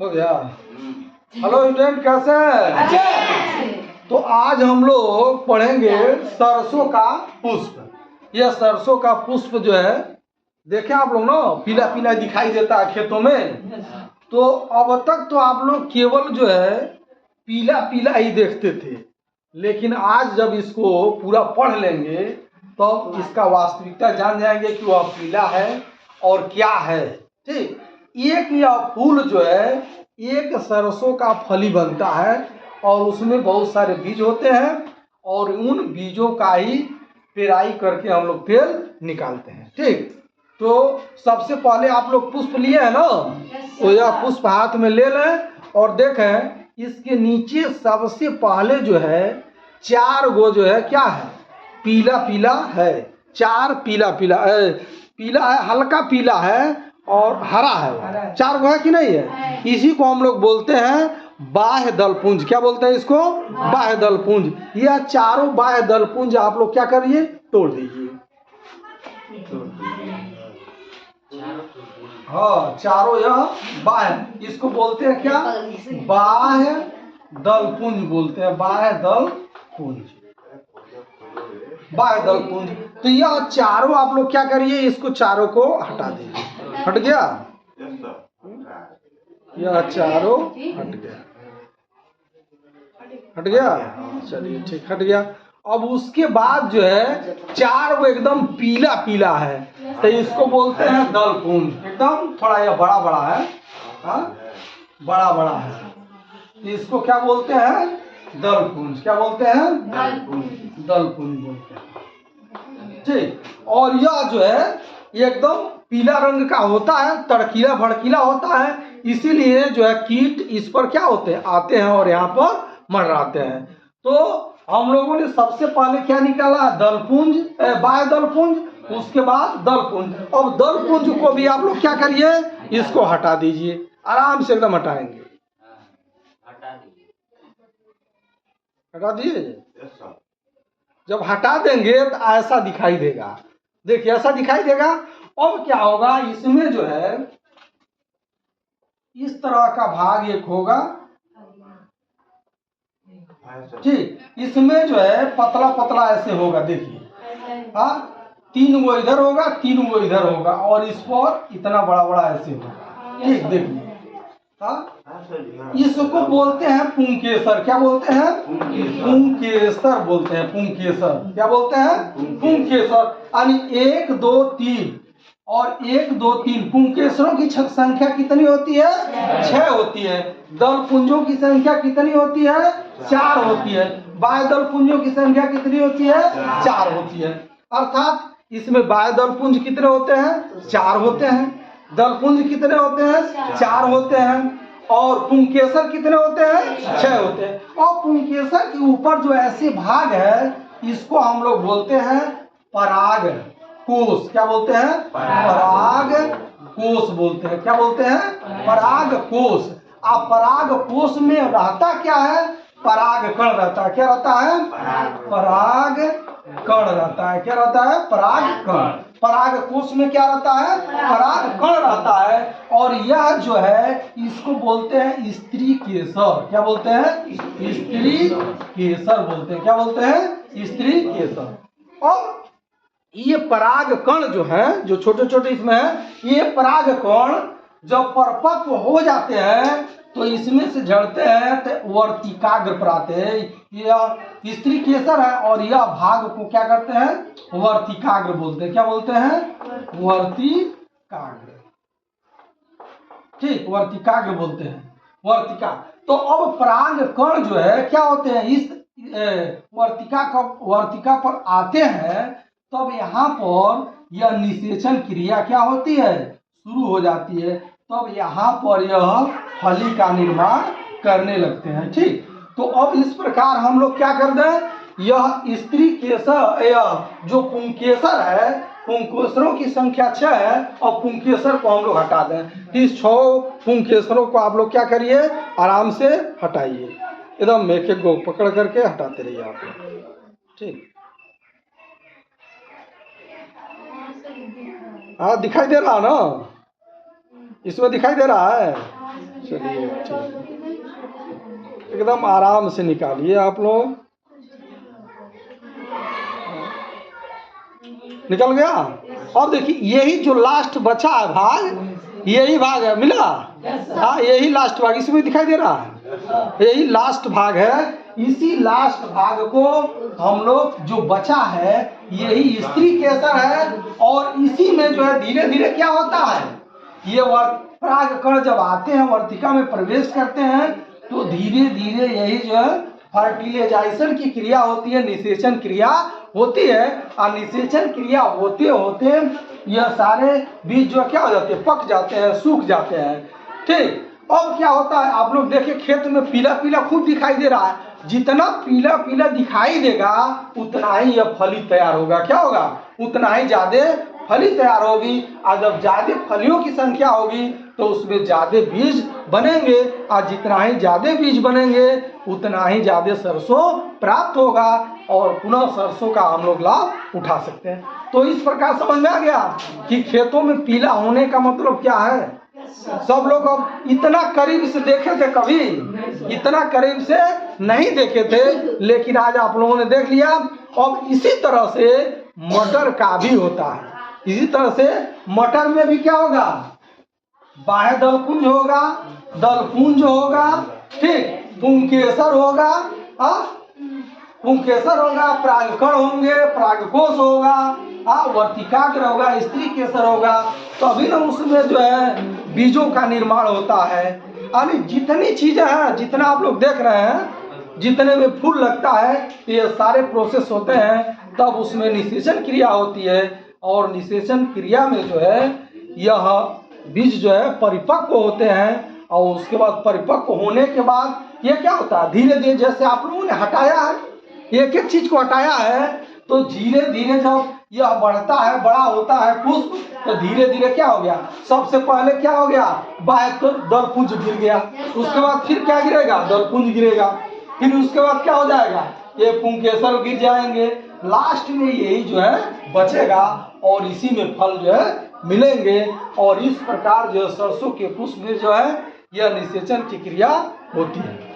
हो गया। Hello student, कैसे हैं? तो आज हम लोग पढ़ेंगे सरसों का पुष्प। यह सरसों का पुष्प जो है, देखे आप लोग ना, पीला पीला दिखाई देता है खेतों में। तो अब तक तो आप लोग केवल जो है पीला पीला ही देखते थे, लेकिन आज जब इसको पूरा पढ़ लेंगे तो इसका वास्तविकता जान जाएंगे कि वह पीला है और क्या है। ठीक, एक यह फूल जो है एक सरसों का फली बनता है और उसमें बहुत सारे बीज होते हैं और उन बीजों का ही पेराई करके हम लोग तेल निकालते हैं। ठीक, तो सबसे पहले आप लोग पुष्प लिए हैं ना, तो यह पुष्प हाथ में ले लें और देखें इसके नीचे सबसे पहले जो है 4 गो जो है क्या है, पीला पीला है। 4 पीला पीला है, पीला है, हल्का पीला है और हरा है। 4 गो है कि नहीं है? इसी को हम लोग बोलते हैं बाह्य दलपुंज। क्या बोलते हैं इसको? बाह्य दलपुंज। यह चारों बाह्य दलपुंज आप लोग क्या करिए, तोड़ दीजिए। हाँ, चारों यह बाह्य, इसको बोलते हैं क्या, बाह्य दलपुंज बोलते हैं, बाह्य दलपुंज, बाह्य दलपुंज। तो यह चारों आप लोग क्या करिए, इसको चारों को हटा दीजिए। हट गया, यह चारों हट गया, हट गया। चलिए ठीक, हट गया। अब उसके बाद जो है 4 गो एकदम पीला पीला है, तो इसको बोलते हैं दलपुंज। एकदम थोड़ा यह बड़ा बड़ा है, हाँ बड़ा बड़ा है, तो इसको क्या बोलते हैं, दलपुंज। क्या बोलते हैं? दलपुंज बोलते हैं। ठीक, और यह जो है एकदम पीला रंग का होता है, तड़कीला भड़कीला होता है, इसीलिए जो है कीट इस पर क्या होते हैं, आते हैं और यहाँ पर मंडराते हैं। तो हम लोगों ने सबसे पहले क्या निकाला, दलपुंज, बाह्य दलपुंज, उसके बाद दलपुंज। अब दलपुंज को भी आप लोग क्या करिए, इसको हटा दीजिए, आराम से एकदम हटाएंगे। हटा दिए, जब हटा देंगे तो ऐसा दिखाई देगा। देखिए ऐसा दिखाई देगा। अब क्या होगा, इसमें जो है इस तरह का भाग एक होगा। ठीक, इसमें जो है पतला पतला ऐसे होगा, देखिए, हाँ 3 गो इधर होगा, 3 गो इधर होगा और इस पर इतना बड़ा बड़ा ऐसे होगा। ठीक, देखिए, हाँ इसको बोलते हैं पुंकेसर। क्या बोलते हैं? पुंकेसर बोलते हैं, पुंकेसर। क्या बोलते हैं? पुंकेसर। यानी 1 2 3 और 1 2 3 पुंकेसरों की संख्या कितनी होती है? 6 होती है। दलपुंजों की संख्या कितनी होती है? 4 होती है। बाह्य दलपुंजों की संख्या कितनी होती है? 4 होती है। अर्थात इसमें बाह्य दलपुंज कितने होते हैं? 4 होते हैं। दलपुंज कितने होते हैं? 4 होते हैं। और पुंकेसर कितने होते हैं? 6 होते हैं। और पुंकेसर के ऊपर जो ऐसे भाग है, इसको हम लोग बोलते हैं पराग कोष। क्या बोलते हैं? पराग कोष बोलते हैं। क्या बोलते हैं? पराग कोष। अब पराग कोष में रहता क्या है? पराग कण रहता है। क्या रहता है? पराग कण रहता है। क्या रहता है? पराग कण। पराग कोष में क्या रहता है? पराग कण रहता है। और यह जो है इसको बोलते हैं स्त्री केसर। क्या बोलते हैं? स्त्री केसर बोलते हैं। क्या बोलते हैं? स्त्री केसर। और ये पराग कण जो है, जो छोटे छोटे इसमें है, ये पराग कण जब परिपक्व हो जाते हैं तो इसमें से झड़ते हैं तो वर्तिकाग्र पर आते हैं। यह स्त्री केसर है और यह भाग को क्या करते हैं? वर्तिकाग्र बोलते हैं। क्या बोलते हैं? वर्तिकाग्र। ठीक, वर्तिकाग्र बोलते हैं, वर्तिका। तो अब पराग कण जो है क्या होते हैं, इस वर्तिका पर आते हैं, तब यहाँ पर यह निषेचन क्रिया क्या होती है, शुरू हो जाती है। तब यहाँ पर यह फली का निर्माण करने लगते हैं। ठीक, तो अब इस प्रकार हम लोग क्या कर दें, यह स्त्री केसर, यह जो पुंकेसर है, पुंकेसरों की संख्या 6 है और पुंकेसर को हम लोग हटा दें। इस 6 पुंकेसरों को आप लोग क्या करिए, आराम से हटाइए, एकदम एक एक को पकड़ करके हटाते रहिए आप लोग। ठीक, हाँ दिखाई दे रहा ना, इसमें दिखाई दे रहा है। चलिए एकदम आराम से निकालिए आप लोग। निकल गया। अब देखिए यही जो लास्ट बचा है भाग, यही भाग है, मिला। हाँ, यही लास्ट भाग इसमें दिखाई दे रहा है, यही लास्ट भाग है। इसी लास्ट भाग को हम लोग जो बचा है यही स्त्री केसर है। और इसी में जो है धीरे धीरे क्या होता है, ये पराग कण जब आते हैं वर्तिका में प्रवेश करते हैं तो धीरे धीरे यही जो है फर्टिलाइजेशन की क्रिया होती है, निषेचन क्रिया होती है। और निषेचन क्रिया होते होते यह सारे बीज जो क्या हो जाते हैं, पक जाते हैं, सूख जाते हैं। ठीक, अब क्या होता है आप लोग देखिए खेत में पीला पीला खूब दिखाई दे रहा है। जितना पीला पीला दिखाई देगा उतना ही यह फली तैयार होगा। क्या होगा, उतना ही ज्यादा फली तैयार होगी। और जब ज्यादा फलियों की संख्या होगी तो उसमें ज्यादा बीज बनेंगे। और जितना ही ज्यादा बीज बनेंगे उतना ही ज्यादा सरसों प्राप्त होगा और पुनः सरसों का हम लोग लाभ उठा सकते हैं। तो इस प्रकार समझ में आ गया कि खेतों में पीला होने का मतलब क्या है। सब लोग अब इतना करीब से देखे थे, कभी इतना करीब से नहीं देखे थे, लेकिन आज आप लोगों ने देख लिया। अब इसी तरह से मटर का भी होता है। इसी तरह से मटर में भी क्या होगा, बाह्य दलपुंज होगा, दलपुंज होगा, ठीक, पुंकेसर होगा, पुंकेसर होगा, परागकण होंगे, परागकोश होगा, वर्तिकाग्र होगा, स्त्री केसर होगा। तो अभी ना उसमें जो है बीजों का निर्माण होता है। यानी जितनी चीजें हैं, जितना आप लोग देख रहे हैं, जितने में फूल लगता है ये सारे प्रोसेस होते हैं, तब उसमें निषेचन क्रिया होती है। और निषेचन क्रिया में जो है यह बीज जो है परिपक्व होते हैं। और उसके बाद परिपक्व होने के बाद ये क्या होता है, धीरे धीरे जैसे आप लोगों ने हटाया है, एक एक चीज को हटाया है, तो धीरे धीरे जब यह बढ़ता है, बड़ा होता है पुष्प, तो धीरे धीरे क्या हो गया, सबसे पहले क्या हो गया, बाह्य तो दलपुंज गिर गया। उसके बाद फिर क्या गिरेगा, दलपुंज गिरेगा। फिर उसके बाद क्या हो जाएगा, ये पुंकेसर गिर जाएंगे। लास्ट में यही जो है बचेगा और इसी में फल जो है मिलेंगे। और इस प्रकार जो सरसों के पुष्प में जो है यह निषेचन की क्रिया होती है।